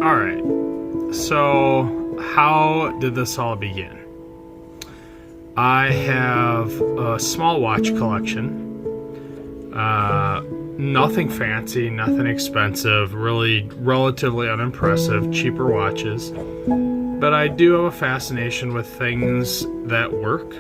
Alright, so how did this all begin? I have a small watch collection. Nothing fancy, nothing expensive, really relatively unimpressive, cheaper watches. But I do have a fascination with things that work.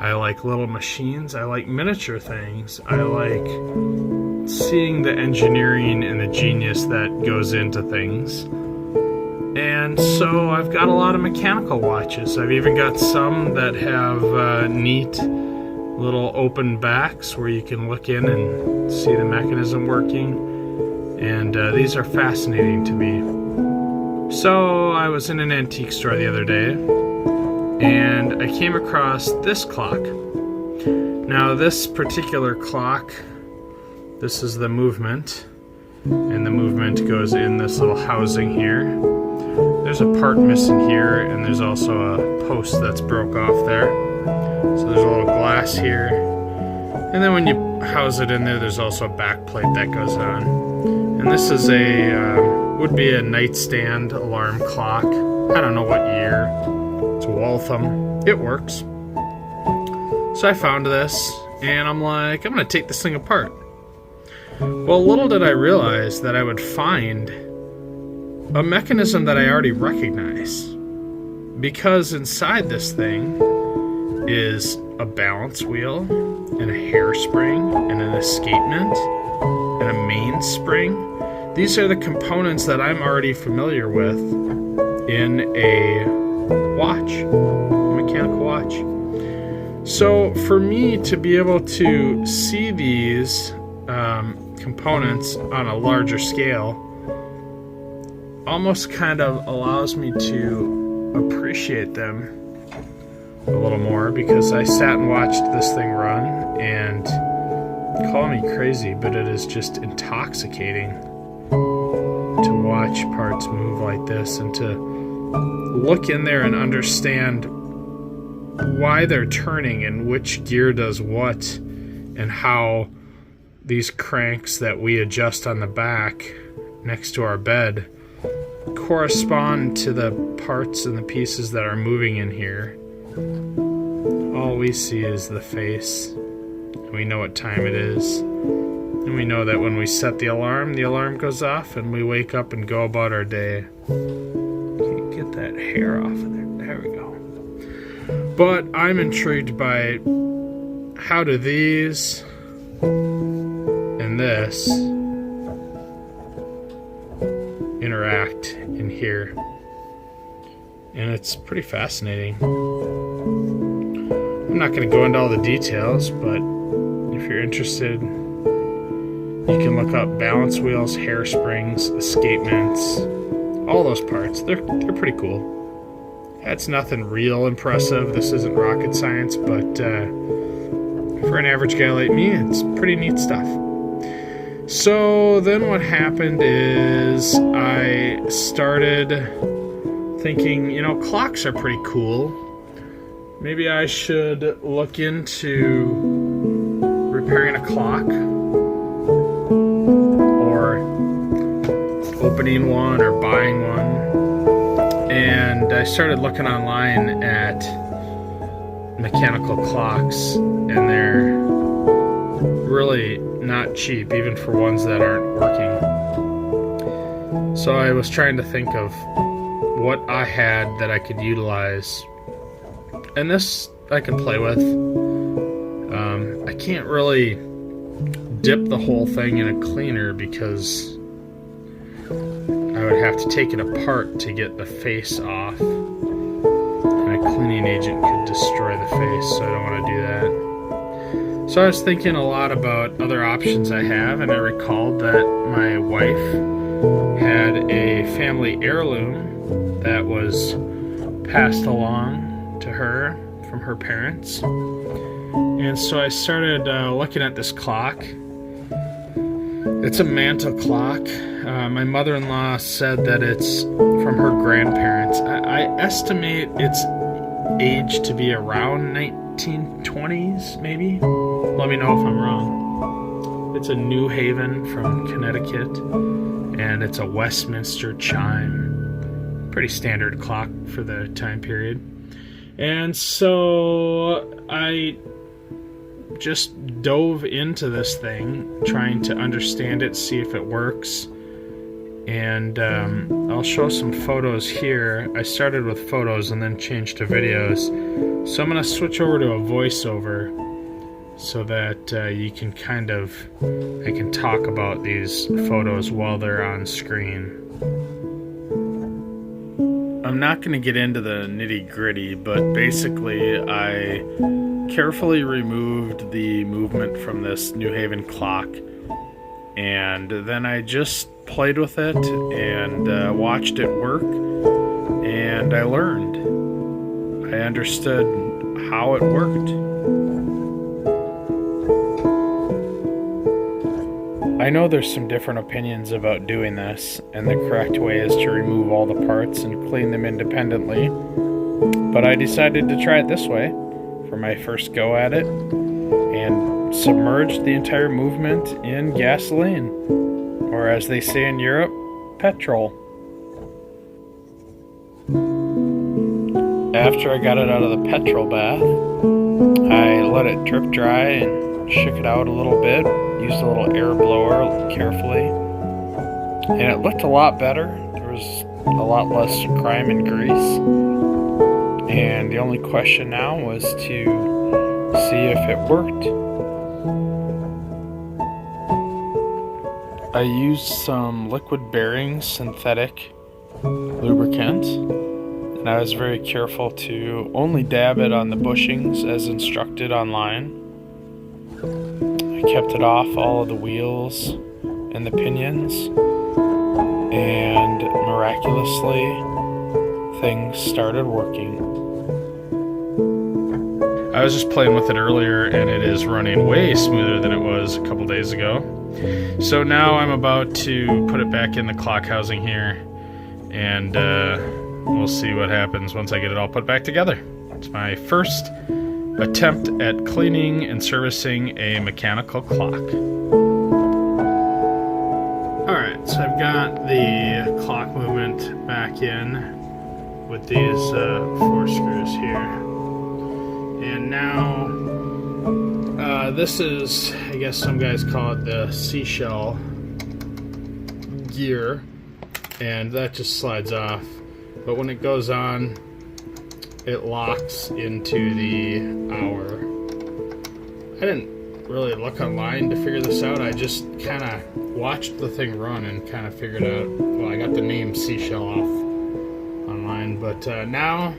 I like little machines, I like miniature things, I like seeing the engineering and the genius that goes into things. And so I've got a lot of mechanical watches. I've even got some that have neat little open backs where you can look in and see the mechanism working. And these are fascinating to me. So I was in an antique store the other day and I came across this clock. Now this particular clock, this is the movement, and the movement goes in this little housing here. There's a part missing here, and there's also a post that's broke off there. So there's a little glass here. And then when you house it in there, there's also a back plate that goes on. And this is would be a nightstand alarm clock. I don't know what year. It's Waltham. It works. So I found this, and I'm like, I'm gonna take this thing apart. Well, little did I realize that I would find a mechanism that I already recognize, because inside this thing is a balance wheel and a hairspring and an escapement and a mainspring. These are the components that I'm already familiar with in a watch, a mechanical watch. So for me to be able to see these components on a larger scale almost kind of allows me to appreciate them a little more, because I sat and watched this thing run, and call me crazy, but it is just intoxicating to watch parts move like this and to look in there and understand why they're turning and which gear does what, and how these cranks that we adjust on the back next to our bed correspond to the parts and the pieces that are moving in here. All we see is the face. We know what time it is. And we know that when we set the alarm goes off and we wake up and go about our day. Can't get that hair off of there. There we go. But I'm intrigued by how do these and this interact in here. And it's pretty fascinating. I'm not going to go into all the details, but if you're interested, you can look up balance wheels, hairsprings, escapements, all those parts. They're pretty cool. That's nothing real impressive. This isn't rocket science, but for an average guy like me, it's pretty neat stuff. So then what happened is I started thinking, clocks are pretty cool. Maybe I should look into repairing a clock or opening one or buying one. And I started looking online at mechanical clocks, and they're really not cheap, even for ones that aren't working. So I was trying to think of what I had that I could utilize, and this I can play with. I can't really dip the whole thing in a cleaner because I would have to take it apart to get the face off, and a cleaning agent could destroy the face, so I don't want to do that. So I was thinking a lot about other options I have, and I recalled that my wife had a family heirloom that was passed along to her from her parents. And so I started looking at this clock. It's a mantle clock. My mother-in-law said that it's from her grandparents. I estimate its age to be around 1920s, maybe. Let me know if I'm wrong. It's a New Haven from Connecticut, and it's a Westminster chime. Pretty standard clock for the time period. And so I just dove into this thing, trying to understand it, see if it works. And I'll show some photos here. I started with photos and then changed to videos. So I'm going to switch over to a voiceover so that you can I can talk about these photos while they're on screen. I'm not going to get into the nitty-gritty, but basically I carefully removed the movement from this New Haven clock, and then I just played with it and watched it work, and I learned. I understood how it worked. I know there's some different opinions about doing this, and the correct way is to remove all the parts and clean them independently, but I decided to try it this way for my first go at it, and submerged the entire movement in gasoline, or as they say in Europe, petrol. After I got it out of the petrol bath, I let it drip dry and shook it out a little bit, used a little air blower carefully, and it looked a lot better. There was a lot less grime and grease, and the only question now was to see if it worked. I used some liquid bearing synthetic lubricant, and I was very careful to only dab it on the bushings as instructed online. I kept it off all of the wheels and the pinions, and miraculously things started working. I was just playing with it earlier, and it is running way smoother than it was a couple days ago. So now I'm about to put it back in the clock housing here, and we'll see what happens once I get it all put back together. It's my first attempt at cleaning and servicing a mechanical clock. Alright, so I've got the clock movement back in with these 4 screws here. And now, this is, I guess some guys call it the seashell gear, and that just slides off. But when it goes on, it locks into the hour. I didn't really look online to figure this out. I just kind of watched the thing run and kind of figured out, well, I got the name Seashell off online. But now,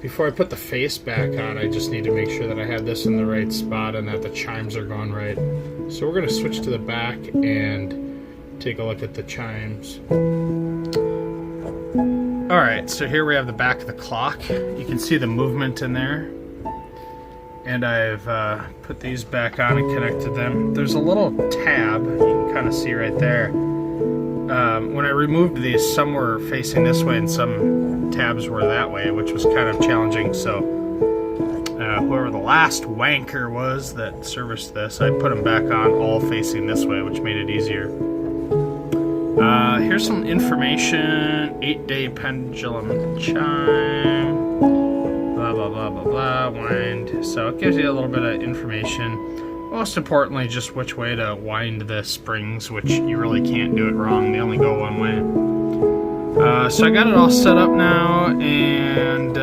before I put the face back on, I just need to make sure that I have this in the right spot and that the chimes are going right. So we're going to switch to the back and take a look at the chimes. Alright, so here we have the back of the clock. You can see the movement in there. And I've put these back on and connected them. There's a little tab, you can kind of see right there. When I removed these, some were facing this way and some tabs were that way, which was kind of challenging. So whoever the last wanker was that serviced this, I put them back on all facing this way, which made it easier. Here's some information. 8-day pendulum chime. Blah, blah, blah, blah, blah. Wind. So it gives you a little bit of information. Most importantly, just which way to wind the springs, which you really can't do it wrong. They only go one way. So I got it all set up now, and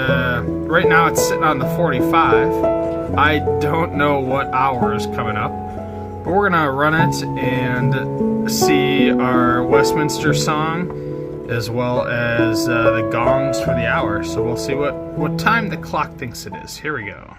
right now it's sitting on the 45. I don't know what hour is coming up, but we're going to run it and see our Westminster song as well as the gongs for the hour. So we'll see what time the clock thinks it is. Here we go.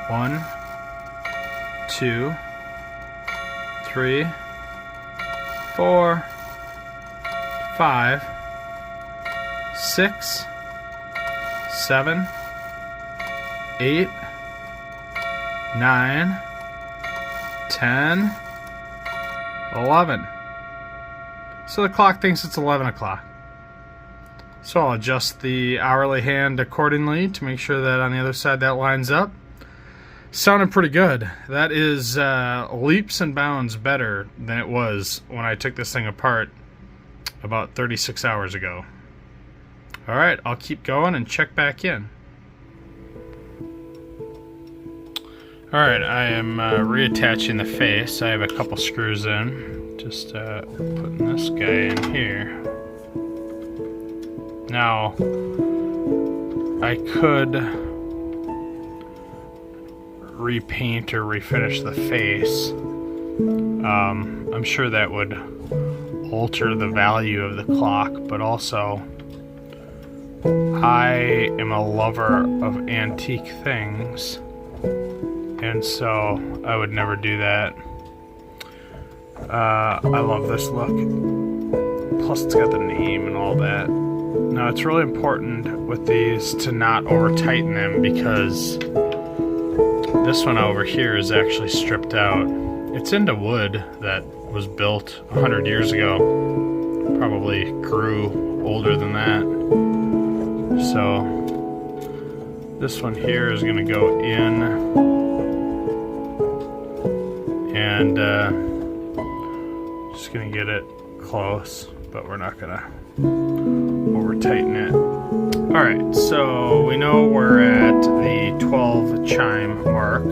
One, 2, 3, 4, 5, 6, 7, 8, 9, 10, 11. So the clock thinks it's 11 o'clock. So I'll adjust the hourly hand accordingly to make sure that on the other side that lines up. Sounded pretty good. That is leaps and bounds better than it was when I took this thing apart about 36 hours ago. Alright, I'll keep going and check back in. Alright, I am reattaching the face. I have a couple screws in. Just putting this guy in here. Now, I could repaint or refinish the face. I'm sure that would alter the value of the clock, but also I am a lover of antique things, and so I would never do that. I love this look. Plus it's got the name and all that. Now it's really important with these to not over tighten them, because this one over here is actually stripped out. It's into wood that was built 100 years ago. Probably grew older than that. So this one here is going to go in, and just going to get it close, but we're not going to over tighten it. Alright, so we know we're at the 12 chime mark.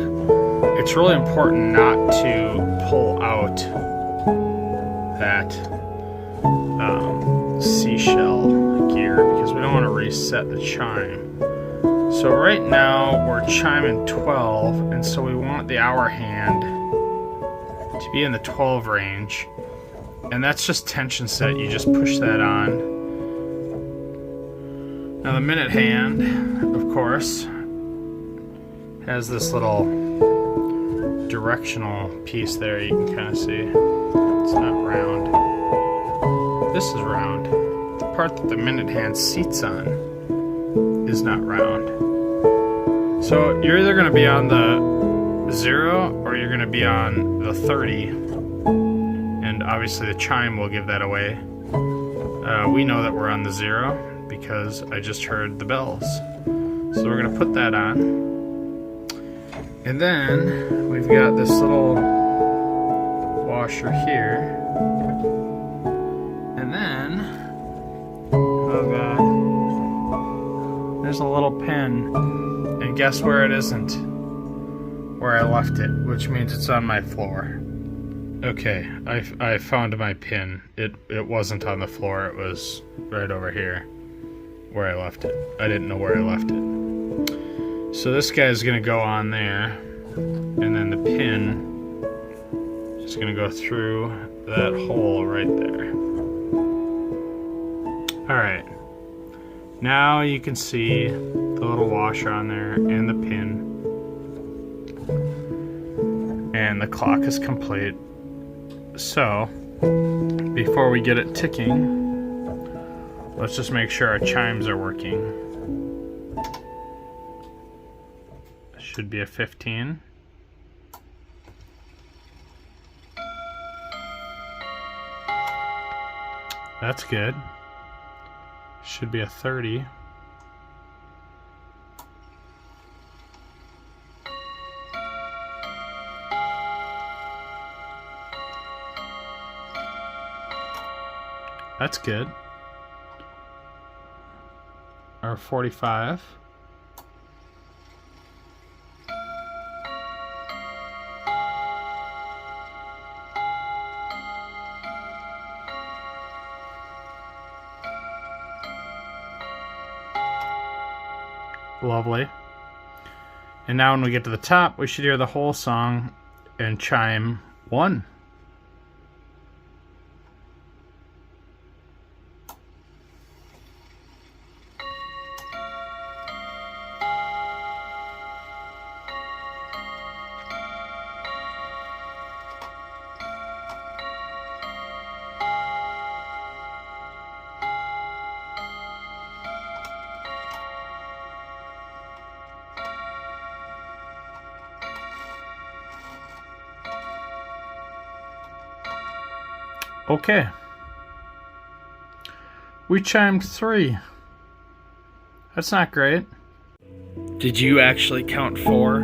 It's really important not to pull out that seashell gear, because we don't want to reset the chime. So right now we're chiming 12, and so we want the hour hand to be in the 12 range, and that's just tension set. You just push that on. Now the minute hand, of course, has this little directional piece there. You can kind of see it's not round. This is round. The part that the minute hand seats on is not round. So you're either going to be on the 0 or you're going to be on the 30, and obviously the chime will give that away. We know that we're on the 0 because I just heard the bells. So we're going to put that on. And then we've got this little washer here. And then, oh god, there's a little pin. And guess where it isn't? Where I left it, which means it's on my floor. Okay, I found my pin. It wasn't on the floor, it was right over here where I left it. I didn't know where I left it. So this guy's gonna go on there, and then the pin is gonna go through that hole right there. Alright, now you can see the little washer on there and the pin, and the clock is complete. So before we get it ticking, let's just make sure our chimes are working. Should be a 15. That's good. Should be a 30. That's good. Or 45. Lovely. And now when we get to the top, we should hear the whole song and chime 1. Okay. We chimed 3. That's not great. Did you actually count 4?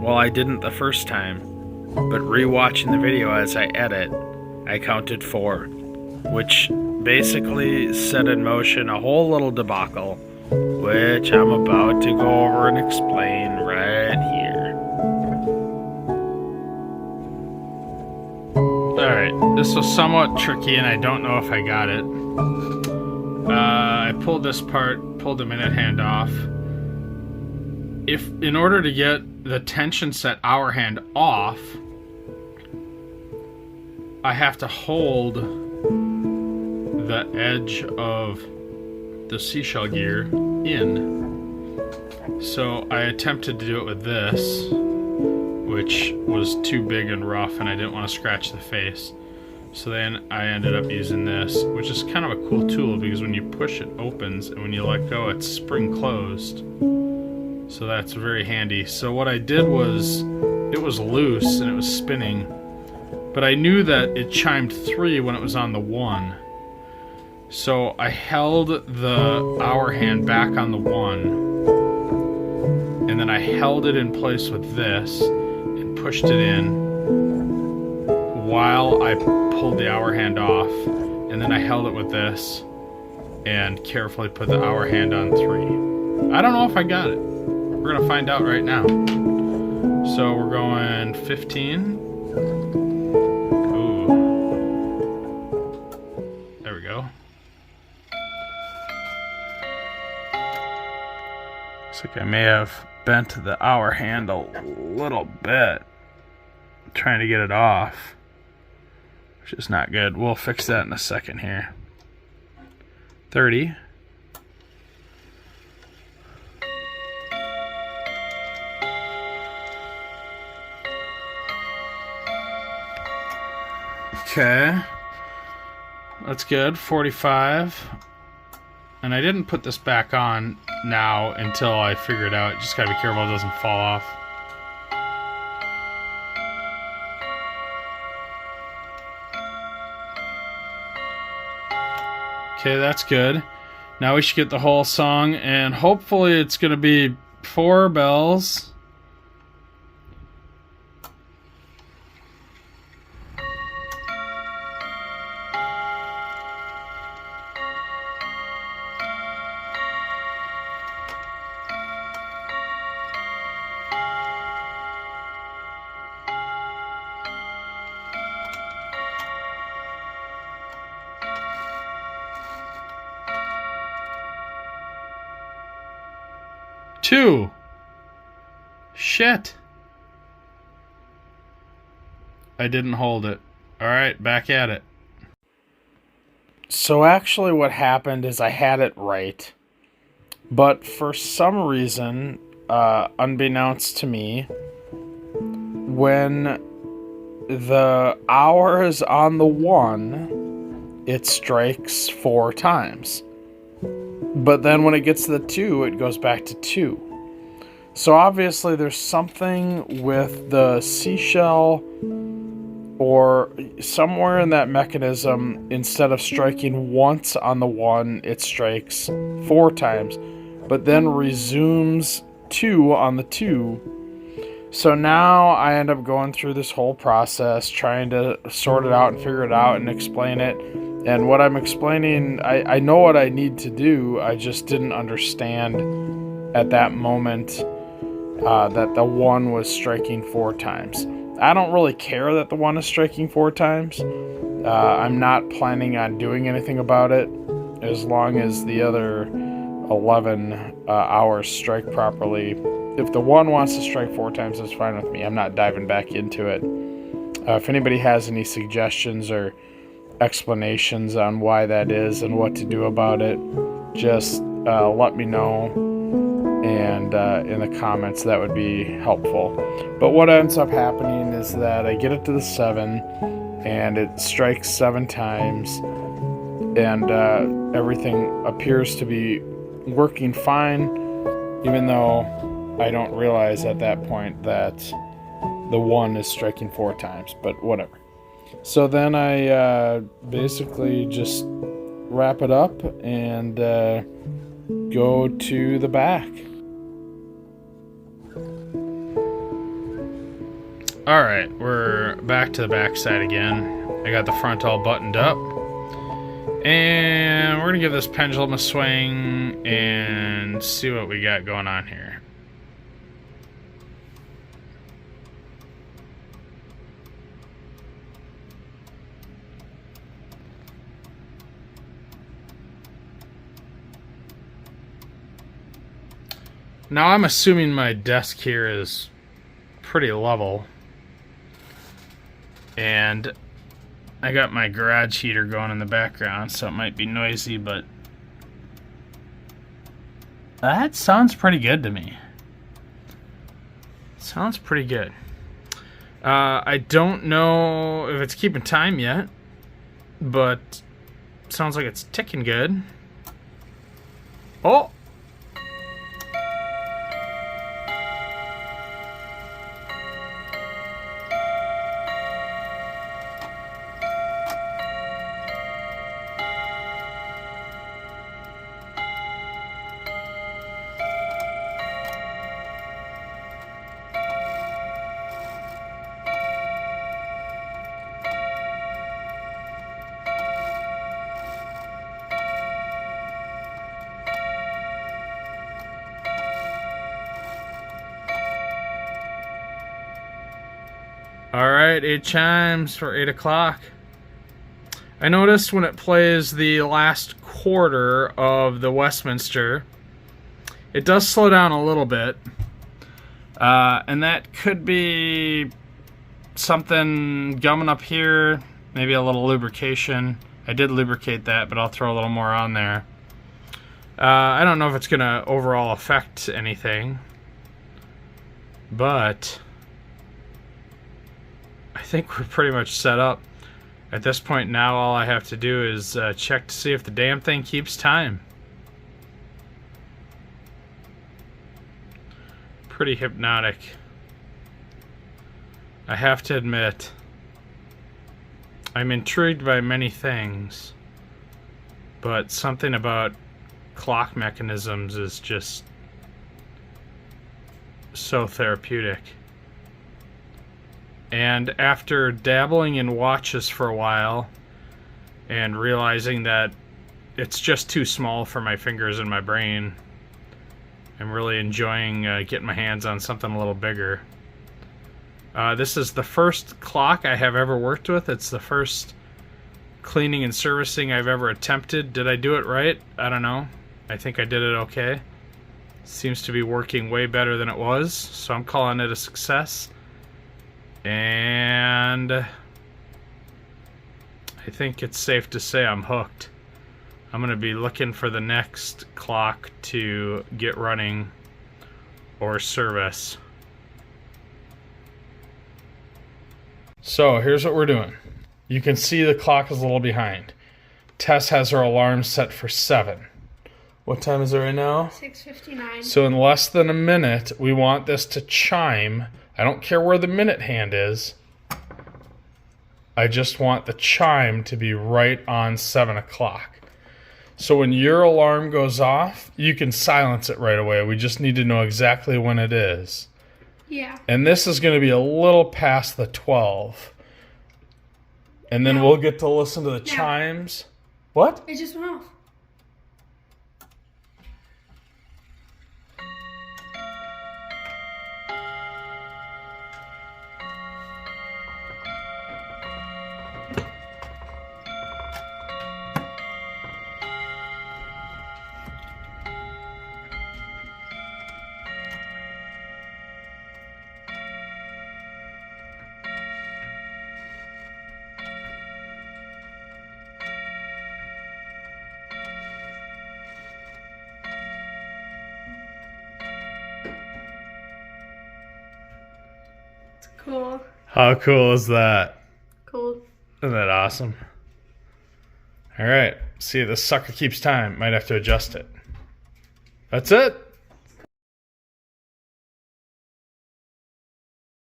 Well, I didn't the first time, but rewatching the video as I edit, I counted 4, which basically set in motion a whole little debacle, which I'm about to go over and explain right here. Alright, this was somewhat tricky and I don't know if I got it. I pulled this part, pulled the minute hand off. If in order to get the tension set hour hand off, I have to hold the edge of the seashell gear in. So I attempted to do it with this, which was too big and rough and I didn't want to scratch the face. So then I ended up using this, which is kind of a cool tool because when you push it opens and when you let go it's spring closed. So that's very handy. So what I did was, it was loose and it was spinning, but I knew that it chimed 3 when it was on the 1. So I held the hour hand back on the 1, and then I held it in place with this and pushed it in while I pulled the hour hand off, and then I held it with this and carefully put the hour hand on 3. I don't know if I got it. We're gonna find out right now. So we're going 15. Ooh. There we go. Looks like I may have bent the hour hand a little bit, trying to get it off, which is not good. We'll fix that in a second here. 30. Okay, that's good. 45. And I didn't put this back on now until I figure it out. Just gotta be careful it doesn't fall off. Okay, that's good. Now we should get the whole song, and hopefully it's gonna be 4 bells. Two. Shit. I didn't hold it. Alright, back at it. So actually what happened is I had it right. But for some reason, unbeknownst to me, when the hour is on the 1, it strikes 4 times. But then when it gets to the 2, it goes back to 2. So obviously there's something with the seashell or somewhere in that mechanism, instead of striking once on the 1, it strikes 4 times, but then resumes 2 on the 2. So now I end up going through this whole process, trying to sort it out and figure it out and explain it. And what I'm explaining, I know what I need to do, I just didn't understand at that moment that the 1 was striking 4 times. I don't really care that the 1 is striking 4 times. I'm not planning on doing anything about it as long as the other 11 hours strike properly. If the 1 wants to strike 4 times, that's fine with me. I'm not diving back into it. If anybody has any suggestions or explanations on why that is and what to do about it, just let me know, and in the comments that would be helpful. But what ends up happening is that I get it to the 7 and it strikes 7 times, and everything appears to be working fine, even though I don't realize at that point that the 1 is striking 4 times, but whatever. So then I basically just wrap it up and go to the back. Alright, we're back to the back side again. I got the front all buttoned up. And we're going to give this pendulum a swing and see what we got going on here. Now I'm assuming my desk here is pretty level. And I got my garage heater going in the background, so it might be noisy, but that sounds pretty good to me. Sounds pretty good. I don't know if it's keeping time yet, but sounds like it's ticking good. Oh! Alright, it chimes for 8 o'clock. I noticed when it plays the last quarter of the Westminster, it does slow down a little bit. And that could be something gumming up here, maybe a little lubrication. I did lubricate that, but I'll throw a little more on there. I don't know if it's going to overall affect anything, but I think we're pretty much set up. At this point now, all I have to do is check to see if the damn thing keeps time. Pretty hypnotic. I have to admit, I'm intrigued by many things, but something about clock mechanisms is just so therapeutic. And after dabbling in watches for a while and realizing that it's just too small for my fingers and my brain, I'm really enjoying getting my hands on something a little bigger. This is the first clock I have ever worked with. It's the first cleaning and servicing I've ever attempted. Did I do it right? I don't know. I think I did it okay. Seems to be working way better than it was, so I'm calling it a success. And I think it's safe to say I'm hooked. I'm going to be looking for the next clock to get running or service. So here's what we're doing. You can see the clock is a little behind. Tess has her alarm set for 7. What time is it right now? 6:59. So in less than a minute, we want this to chime. I don't care where the minute hand is. I just want the chime to be right on 7 o'clock. So when your alarm goes off, you can silence it right away. We just need to know exactly when it is. Yeah. And this is going to be a little past the 12. And then we'll get to listen to the chimes. What? It just went off. Cool. How cool is that? Cool. Isn't that awesome? All right. See, this sucker keeps time. Might have to adjust it. That's it.